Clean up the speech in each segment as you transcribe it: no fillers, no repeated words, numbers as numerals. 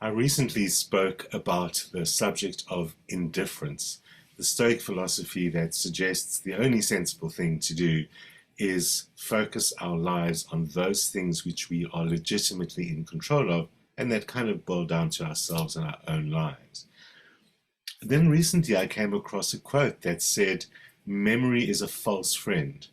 I recently spoke about the subject of indifference, the Stoic philosophy that suggests the only sensible thing to do is focus our lives on those things which we are legitimately in control of and that kind of boil down to ourselves and our own lives. Then recently I came across a quote that said, "Memory is a false friend."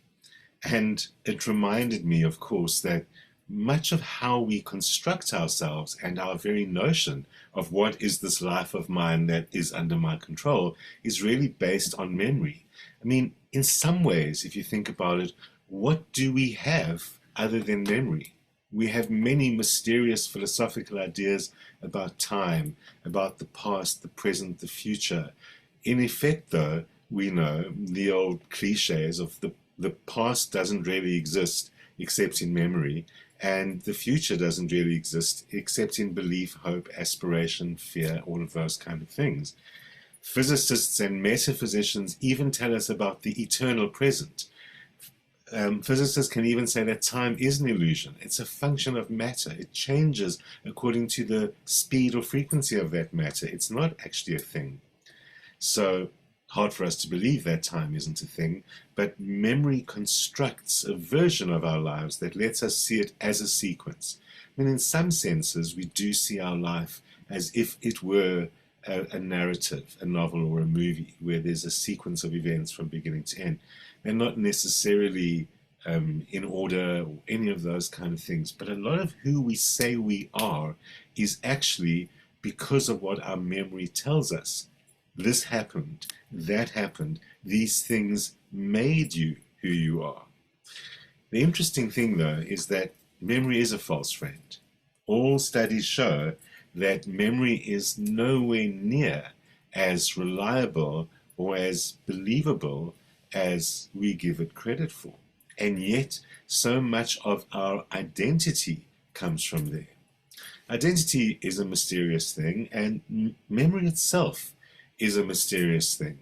And it reminded me, of course, that much of how we construct ourselves and our very notion of what is this life of mine that is under my control is really based on memory. I mean, in some ways, if you think about it, what do we have other than memory? We have many mysterious philosophical ideas about time, about the past, the present, the future. In effect, though, we know the old cliches of the past doesn't really exist except in memory, and the future doesn't really exist except in belief, hope, aspiration, fear, all of those kind of things. Physicists and metaphysicians even tell us about the eternal present. Physicists can even say that time is an illusion. It's a function of matter. It changes according to the speed or frequency of that matter. It's not actually a thing. So, hard for us to believe that time isn't a thing, but memory constructs a version of our lives that lets us see it as a sequence. I mean, in some senses, we do see our life as if it were a narrative, a novel, or a movie, where there's a sequence of events from beginning to end. They're not necessarily in order or any of those kind of things, but a lot of who we say we are is actually because of what our memory tells us. This happened, that happened, these things made you who you are. The interesting thing, though, is that memory is a false friend. All studies show that memory is nowhere near as reliable or as believable as we give it credit for. And yet, so much of our identity comes from there. Identity is a mysterious thing, and memory itself is a mysterious thing.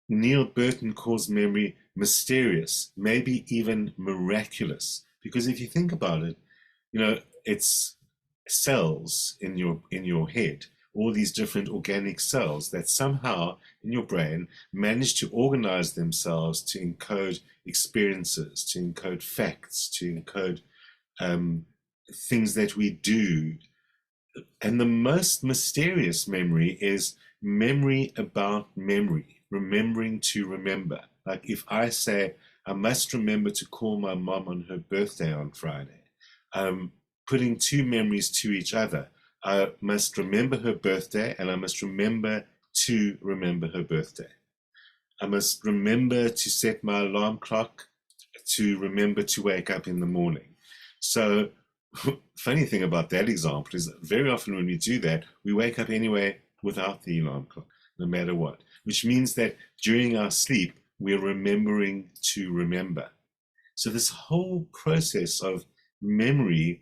Neil Burton calls memory mysterious, maybe even miraculous, because if you think about it, it's cells in your head, all these different organic cells that somehow in your brain manage to organize themselves to encode experiences, to encode facts, to encode things that we do. And the most mysterious memory is memory about memory, remembering to remember. Like if I say, I must remember to call my mom on her birthday on Friday, putting two memories to each other. I must remember her birthday and I must remember to remember her birthday. I must remember to set my alarm clock to remember to wake up in the morning. So funny thing about that example is that very often when we do that, we wake up anyway without the alarm clock, no matter what, which means that during our sleep, we're remembering to remember. So this whole process of memory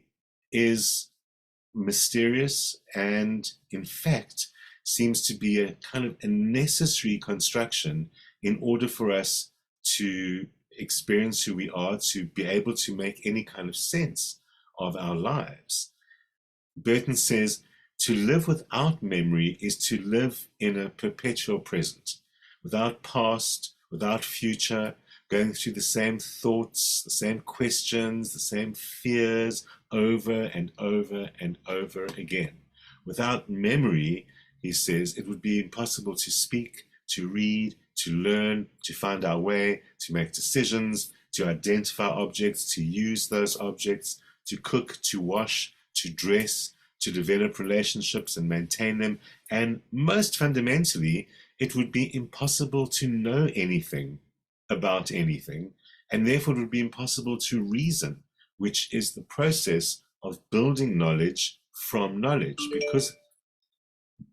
is mysterious and, in fact, seems to be a kind of a necessary construction in order for us to experience who we are, to be able to make any kind of sense of our lives. Burton says, to live without memory is to live in a perpetual present, without past, without future, going through the same thoughts, the same questions, the same fears over and over and over again. Without memory, he says, it would be impossible to speak, to read, to learn, to find our way, to make decisions, to identify objects, to use those objects, to cook, to wash, to dress, to develop relationships and maintain them. And most fundamentally, it would be impossible to know anything about anything, and therefore it would be impossible to reason, which is the process of building knowledge from knowledge.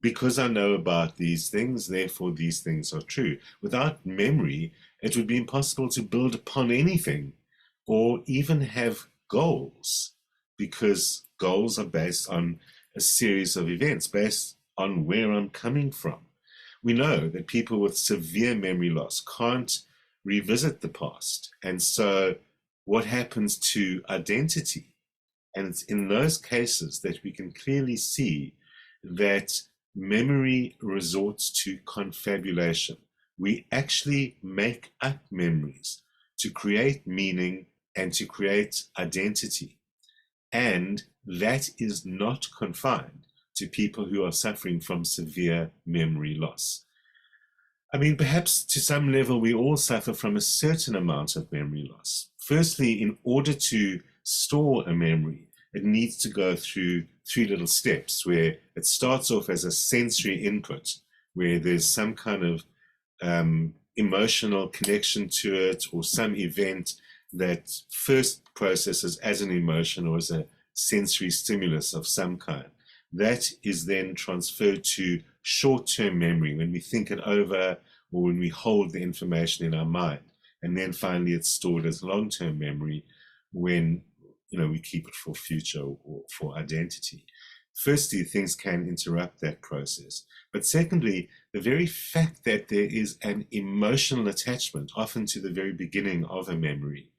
Because I know about these things, therefore these things are true. Without memory, it would be impossible to build upon anything or even have goals, because goals are based on a series of events, based on where I'm coming from. We know that people with severe memory loss can't revisit the past. And so what happens to identity? And it's in those cases that we can clearly see that memory resorts to confabulation. We actually make up memories to create meaning and to create identity. And that is not confined to people who are suffering from severe memory loss. I mean, perhaps to some level, we all suffer from a certain amount of memory loss. Firstly, in order to store a memory, it needs to go through three little steps where it starts off as a sensory input, where there's some kind of emotional connection to it or some event that first processes as an emotion or as a sensory stimulus of some kind. That is then transferred to short-term memory when we think it over or when we hold the information in our mind. And then finally it's stored as long-term memory when we keep it for future or for identity. Firstly, things can interrupt that process. But secondly, the very fact that there is an emotional attachment, often to the very beginning of a memory,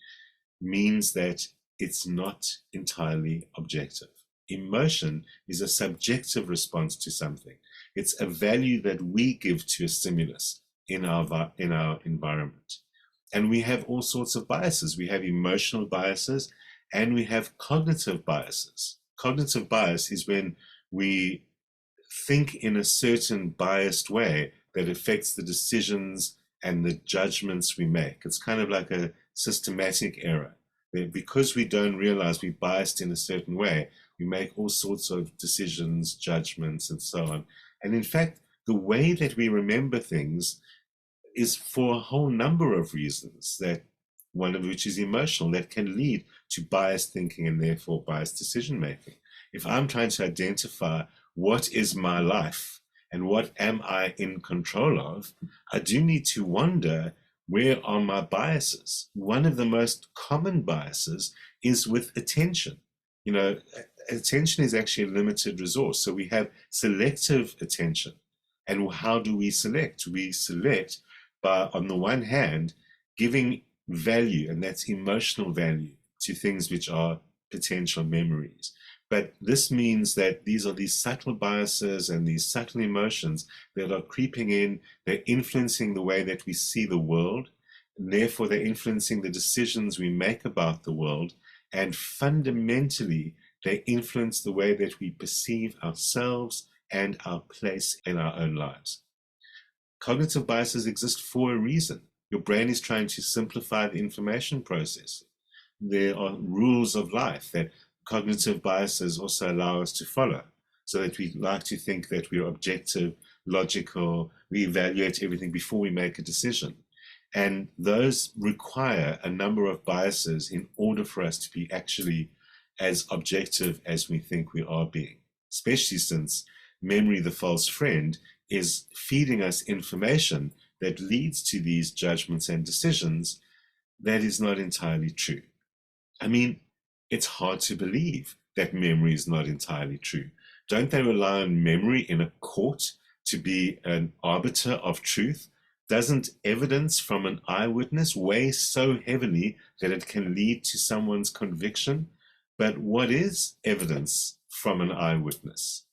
means that it's not entirely objective. Emotion is a subjective response to something. It's a value that we give to a stimulus in our environment. And we have all sorts of biases. We have emotional biases and we have cognitive biases. Cognitive bias is when we think in a certain biased way that affects the decisions and the judgments we make. It's kind of like a systematic error. Because we don't realize we're biased in a certain way, we make all sorts of decisions, judgments, and so on. And in fact, the way that we remember things is for a whole number of reasons, that one of which is emotional, that can lead to biased thinking and therefore biased decision making. If I'm trying to identify what is my life and what am I in control of, I do need to wonder, where are my biases? One of the most common biases is with attention. Attention is actually a limited resource. So we have selective attention. And how do we select? We select by, on the one hand, giving value, and that's emotional value, to things which are potential memories. But this means that these are these subtle biases and these subtle emotions that are creeping in. They're influencing the way that we see the world, and therefore they're influencing the decisions we make about the world, and fundamentally they influence the way that we perceive ourselves and our place in our own lives. Cognitive biases exist for a reason. Your brain is trying to simplify the information process. There are rules of life that cognitive biases also allow us to follow, so that we like to think that we're objective, logical, we evaluate everything before we make a decision. And those require a number of biases in order for us to be actually as objective as we think we are being, especially since memory, the false friend, is feeding us information that leads to these judgments and decisions that is not entirely true. I mean, it's hard to believe that memory is not entirely true. Don't they rely on memory in a court to be an arbiter of truth? Doesn't evidence from an eyewitness weigh so heavily that it can lead to someone's conviction? But what is evidence from an eyewitness?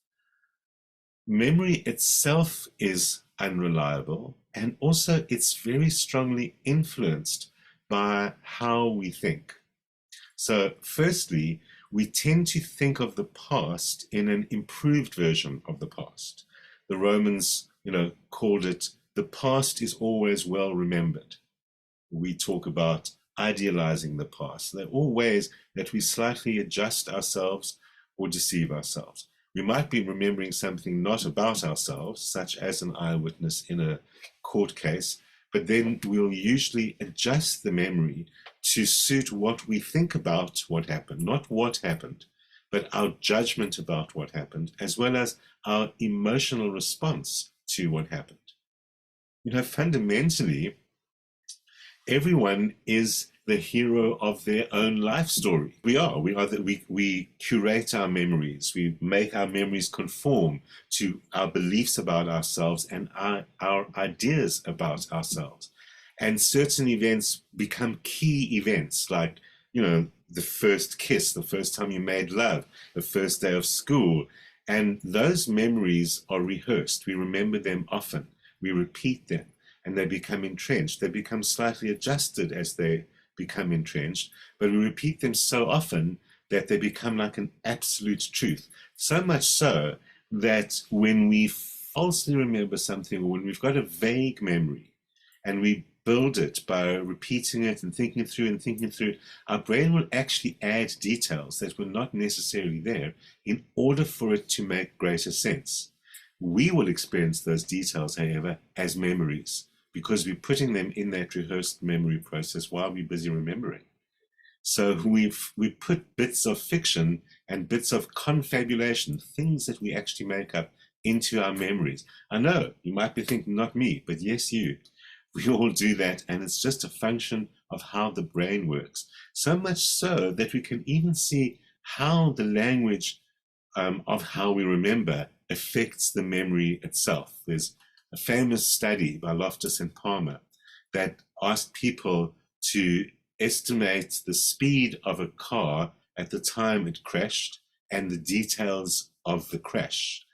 Memory itself is unreliable, and also it's very strongly influenced by how we think. So firstly, we tend to think of the past in an improved version of the past. The Romans, called it, the past is always well remembered. We talk about idealizing the past. They're all ways that we slightly adjust ourselves or deceive ourselves. We might be remembering something not about ourselves, such as an eyewitness in a court case, but then we'll usually adjust the memory to suit what we think about what happened, not what happened, but our judgment about what happened, as well as our emotional response to what happened. Fundamentally, everyone is the hero of their own life story. We curate our memories. We make our memories conform to our beliefs about ourselves and our ideas about ourselves. And certain events become key events, like, the first kiss, the first time you made love, the first day of school. And those memories are rehearsed. We remember them often. We repeat them, and they become entrenched. They become slightly adjusted as they become entrenched, but we repeat them so often that they become like an absolute truth. So much so that when we falsely remember something, or when we've got a vague memory and we build it by repeating it and thinking through, our brain will actually add details that were not necessarily there in order for it to make greater sense. We will experience those details, however, as memories because we're putting them in that rehearsed memory process while we're busy remembering. So we put bits of fiction and bits of confabulation, things that we actually make up, into our memories. I know you might be thinking, not me, but yes, you. We all do that, and it's just a function of how the brain works. So much so that we can even see how the language of how we remember affects the memory itself. There's a famous study by Loftus and Palmer that asked people to estimate the speed of a car at the time it crashed and the details of the crash.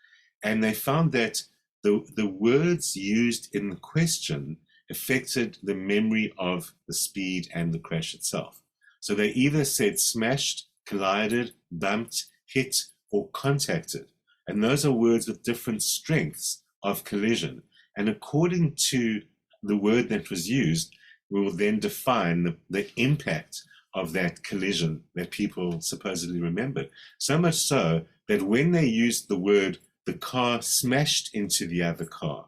And they found that the words used in the question affected the memory of the speed and the crash itself. So they either said smashed, collided, bumped, hit, or contacted. And those are words with different strengths of collision. And according to the word that was used, we will then define the impact of that collision that people supposedly remembered. So much so that when they used the word, the car smashed into the other car,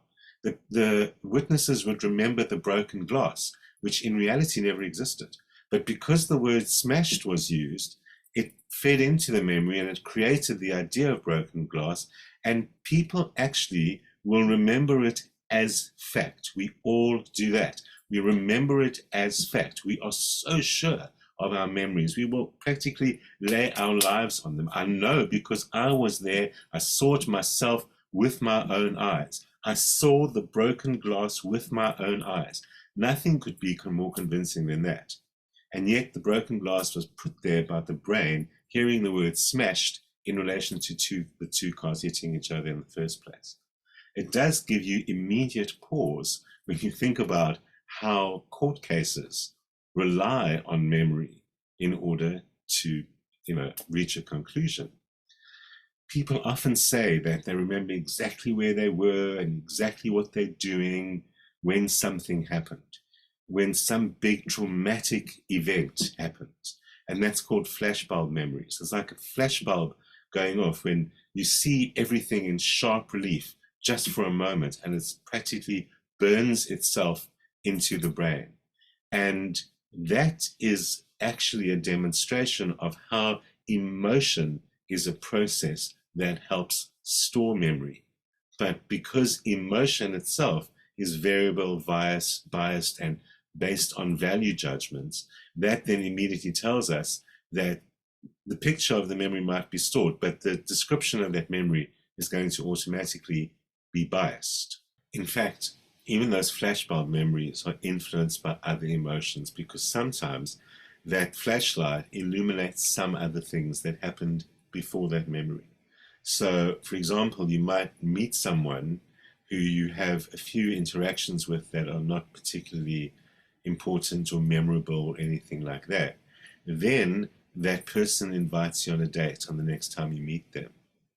the witnesses would remember the broken glass, which in reality never existed. But because the word smashed was used, it fed into the memory and it created the idea of broken glass, and people actually will remember it as fact. We all do that. We remember it as fact. We are so sure of our memories. We will practically lay our lives on them. I know because I was there. I saw it myself with my own eyes. I saw the broken glass with my own eyes. Nothing could be more convincing than that. And yet the broken glass was put there by the brain, hearing the word smashed in relation to the two cars hitting each other in the first place. It does give you immediate pause when you think about how court cases rely on memory in order to, reach a conclusion. People often say that they remember exactly where they were and exactly what they're doing when something happened, when some big traumatic event happened. And that's called flashbulb memories. It's like a flashbulb going off when you see everything in sharp relief just for a moment, and it practically burns itself into the brain. And that is actually a demonstration of how emotion is a process that helps store memory. But because emotion itself is variable, biased, and based on value judgments, that then immediately tells us that the picture of the memory might be stored, but the description of that memory is going to automatically be biased. In fact, even those flashbulb memories are influenced by other emotions, because sometimes that flashlight illuminates some other things that happened before that memory. So, for example, you might meet someone who you have a few interactions with that are not particularly important or memorable or anything like that. Then that person invites you on a date on the next time you meet them.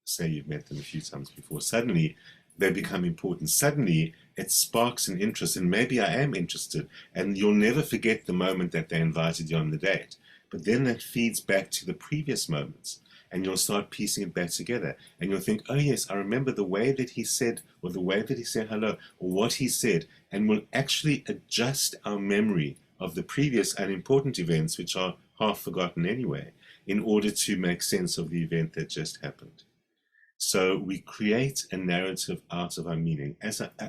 Say you've met them a few times before. Suddenly, they become important. Suddenly, it sparks an interest, and maybe I am interested, and you'll never forget the moment that they invited you on the date. But then that feeds back to the previous moments, and you'll start piecing it back together, and you'll think, oh yes, I remember the way that he said, or the way that he said hello, or what he said, and we'll actually adjust our memory of the previous unimportant events, which are half forgotten anyway, in order to make sense of the event that just happened. So we create a narrative out of our meaning,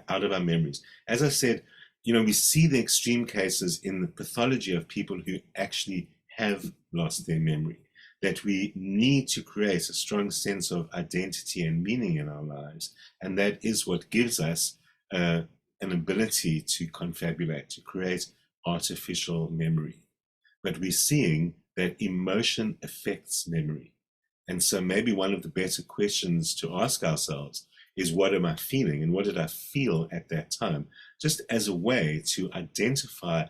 out of our memories. As I said, we see the extreme cases in the pathology of people who actually have lost their memory, that we need to create a strong sense of identity and meaning in our lives. And that is what gives us an ability to confabulate, to create artificial memory. But we're seeing that emotion affects memory. And so maybe one of the better questions to ask ourselves is, what am I feeling and what did I feel at that time? Just as a way to identify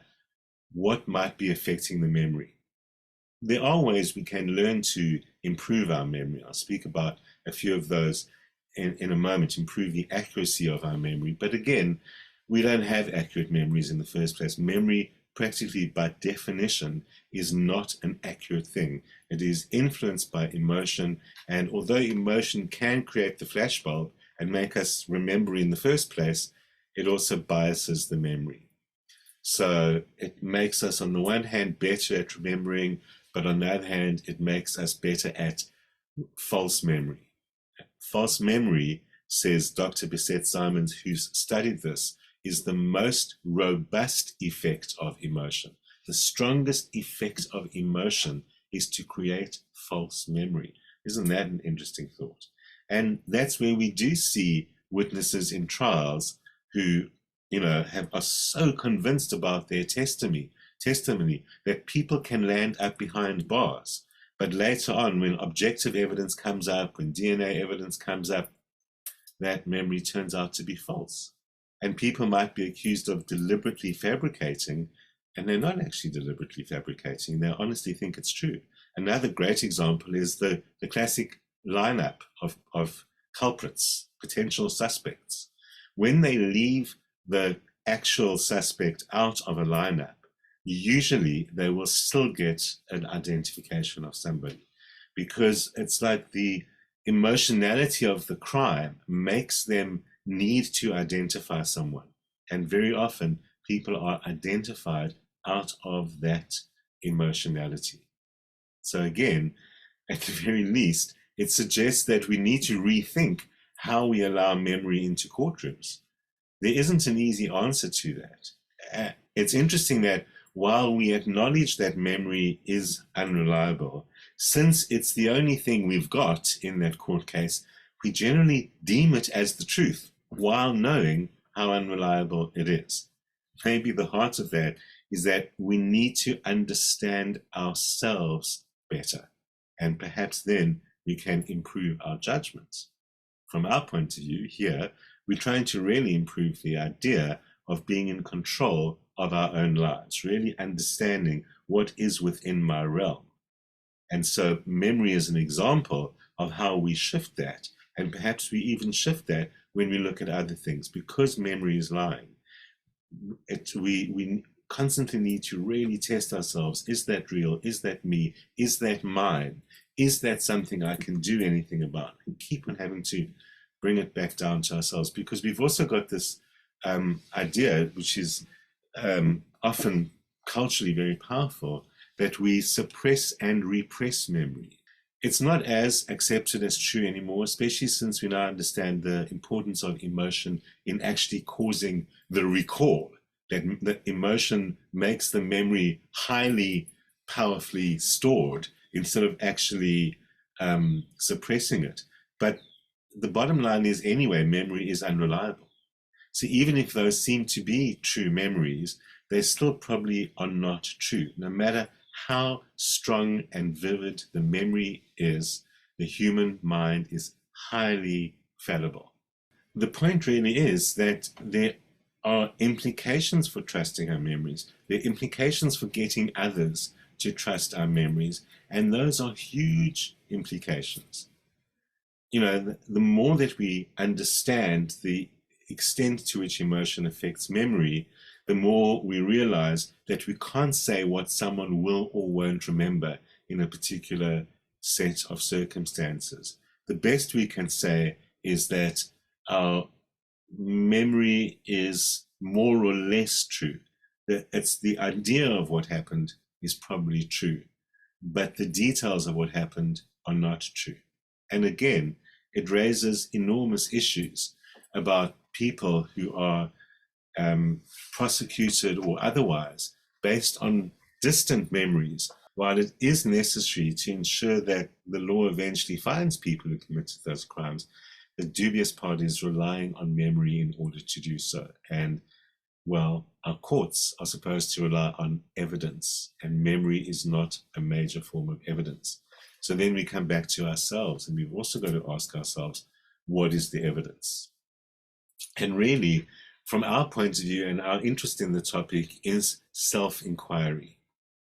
what might be affecting the memory. There are ways we can learn to improve our memory. I'll speak about a few of those in a moment, improve the accuracy of our memory. But again, we don't have accurate memories in the first place. Memory, practically by definition, is not an accurate thing. It is influenced by emotion, and although emotion can create the flashbulb and make us remember in the first place, it also biases the memory. So it makes us, on the one hand, better at remembering, but on the other hand, it makes us better at false memory. False memory, says Dr. Bissett Simons, who's studied this, is the most robust effect of emotion. The strongest effect of emotion is to create false memory. Isn't that an interesting thought? And that's where we do see witnesses in trials who, are so convinced about their testimony that people can land up behind bars. But later on, when objective evidence comes up, when DNA evidence comes up, that memory turns out to be false. And people might be accused of deliberately fabricating, and they're not actually deliberately fabricating. They honestly think it's true. Another great example is the classic lineup of culprits, potential suspects. When they leave the actual suspect out of a lineup, usually they will still get an identification of somebody, because it's like the emotionality of the crime makes them need to identify someone. And very often people are identified out of that emotionality. So again, at the very least, it suggests that we need to rethink how we allow memory into courtrooms. There isn't an easy answer to that. It's interesting that while we acknowledge that memory is unreliable, since it's the only thing we've got in that court case, we generally deem it as the truth while knowing how unreliable it is. Maybe the heart of that is that we need to understand ourselves better, and perhaps then we can improve our judgments. From our point of view here, we're trying to really improve the idea of being in control of our own lives, really understanding what is within my realm. And so memory is an example of how we shift that. And perhaps we even shift that when we look at other things, because memory is lying. We constantly need to really test ourselves. Is that real? Is that me? Is that mine? Is that something I can do anything about? And keep on having to bring it back down to ourselves, because we've also got this idea, which is often culturally very powerful, that we suppress and repress memory. It's not as accepted as true anymore, especially since we now understand the importance of emotion in actually causing the recall. That emotion makes the memory highly powerfully stored instead of actually suppressing it. But the bottom line is, anyway, memory is unreliable. So even if those seem to be true memories, they still probably are not true. No matter how strong and vivid the memory is, the human mind is highly fallible. The point really is that there are implications for trusting our memories. There are implications for getting others to trust our memories, and those are huge implications. The more that we understand the extent to which emotion affects memory, the more we realize that we can't say what someone will or won't remember in a particular set of circumstances. The best we can say is that our memory is more or less true. That it's the idea of what happened is probably true, but the details of what happened are not true. And again, it raises enormous issues about people who are prosecuted or otherwise based on distant memories, while it is necessary to ensure that the law eventually finds people who committed those crimes. The dubious part is relying on memory in order to do so. And Well, our courts are supposed to rely on evidence, and memory is not a major form of evidence. So then we come back to ourselves, and we've also got to ask ourselves, what is the evidence? And really, from our point of view and our interest in the topic is self-inquiry.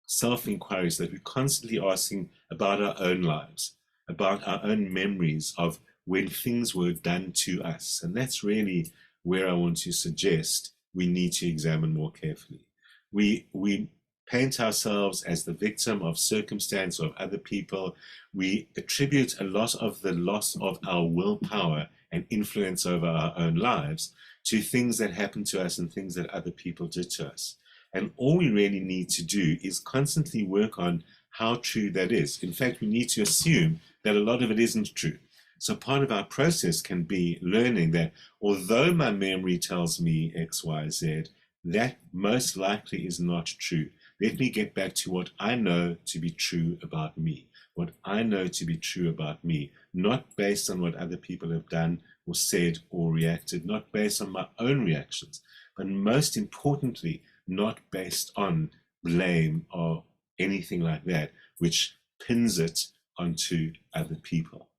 Self-inquiry is that we're constantly asking about our own lives, about our own memories of when things were done to us. And that's really where I want to suggest we need to examine more carefully. We paint ourselves as the victim of circumstance or of other people. We attribute a lot of the loss of our willpower and influence over our own lives to things that happened to us and things that other people did to us. And all we really need to do is constantly work on how true that is. In fact, we need to assume that a lot of it isn't true. So part of our process can be learning that although my memory tells me X, Y, Z, that most likely is not true. Let me get back to what I know to be true about me, what I know to be true about me, not based on what other people have done or said or reacted, not based on my own reactions, but most importantly, not based on blame or anything like that, which pins it onto other people.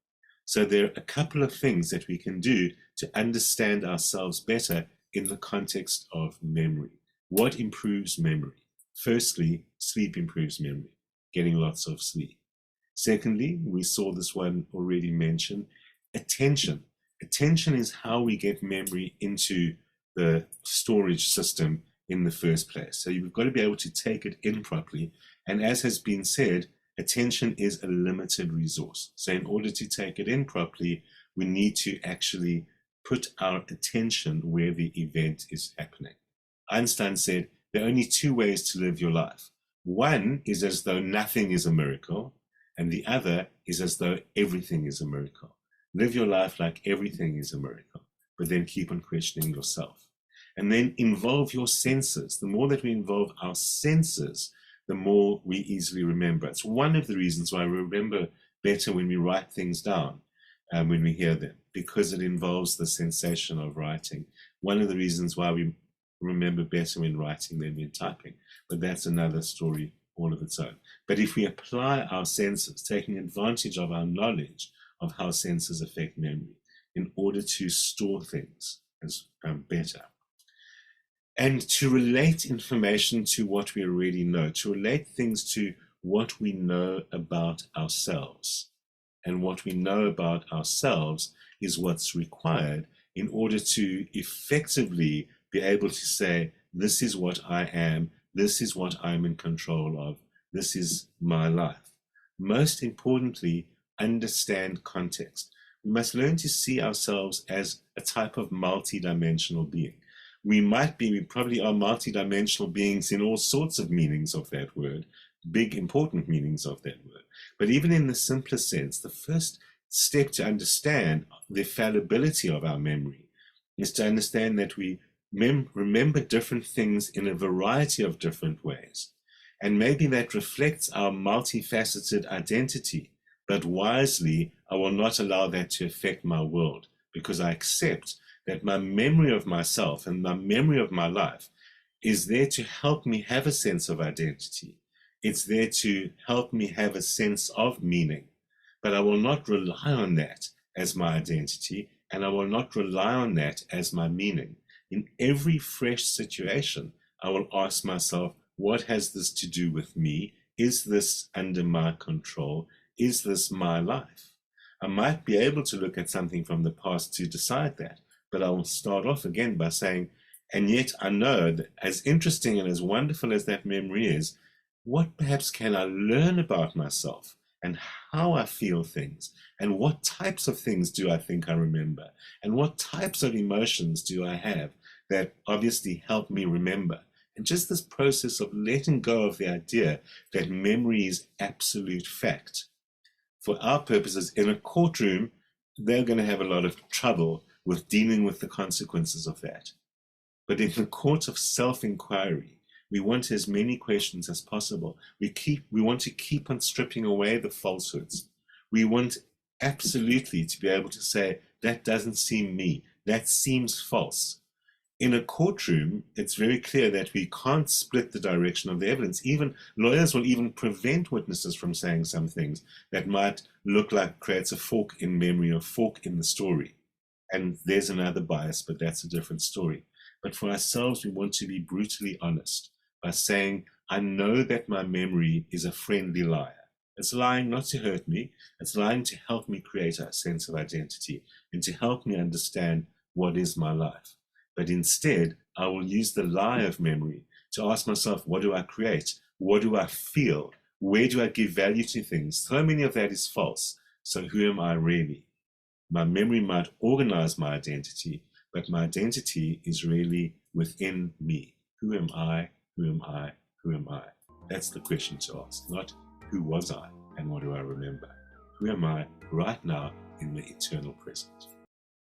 So there are a couple of things that we can do to understand ourselves better in the context of memory. What improves memory? Firstly, sleep improves memory, getting lots of sleep. Secondly, we saw this one already mentioned, attention. Attention is how we get memory into the storage system in the first place. So you've got to be able to take it in properly. And as has been said, attention is a limited resource. So in order to take it in properly, we need to actually put our attention where the event is happening. Einstein said, there are only two ways to live your life. One is as though nothing is a miracle, and the other is as though everything is a miracle. Live your life like everything is a miracle, but then keep on questioning yourself. And then involve your senses. The more that we involve our senses, the more we easily remember. It's one of the reasons why we remember better when we write things down, when we hear them, because it involves the sensation of writing. One of the reasons why we remember better when writing than when typing, but that's another story all of its own. But if we apply our senses, taking advantage of our knowledge of how senses affect memory in order to store things as better, and to relate information to what we already know, to relate things to what we know about ourselves. And what we know about ourselves is what's required in order to effectively be able to say, this is what I am, this is what I'm in control of, this is my life. Most importantly, understand context. We must learn to see ourselves as a type of multi-dimensional being. We probably are multi-dimensional beings in all sorts of meanings of that word, big important meanings of that word. But even in the simplest sense, the first step to understand the fallibility of our memory is to understand that we remember different things in a variety of different ways. And maybe that reflects our multifaceted identity, but wisely, I will not allow that to affect my world, because I accept that my memory of myself and my memory of my life is there to help me have a sense of identity. It's there to help me have a sense of meaning, but I will not rely on that as my identity, and I will not rely on that as my meaning. In every fresh situation, I will ask myself, what has this to do with me? Is this under my control? Is this my life? I might be able to look at something from the past to decide that, but I will start off again by saying, and yet I know that as interesting and as wonderful as that memory is, what perhaps can I learn about myself and how I feel things, and what types of things do I think I remember, and what types of emotions do I have that obviously help me remember. And just this process of letting go of the idea that memory is absolute fact. For our purposes, in a courtroom, they're going to have a lot of trouble with dealing with the consequences of that. But in the court of self-inquiry, we want as many questions as possible. We want to keep on stripping away the falsehoods. We want absolutely to be able to say, that doesn't seem me, that seems false. In a courtroom, it's very clear that we can't split the direction of the evidence. Even lawyers will even prevent witnesses from saying some things that might look like creates a fork in memory or fork in the story. And there's another bias, but that's a different story. But for ourselves, we want to be brutally honest by saying, I know that my memory is a friendly liar. It's lying not to hurt me, it's lying to help me create a sense of identity and to help me understand what is my life. But instead, I will use the lie of memory to ask myself, what do I create? What do I feel? Where do I give value to things? So many of that is false. So who am I really? My memory might organize my identity, but my identity is really within me. Who am I? Who am I? Who am I? That's the question to ask, not who was I and what do I remember? Who am I right now in the eternal present?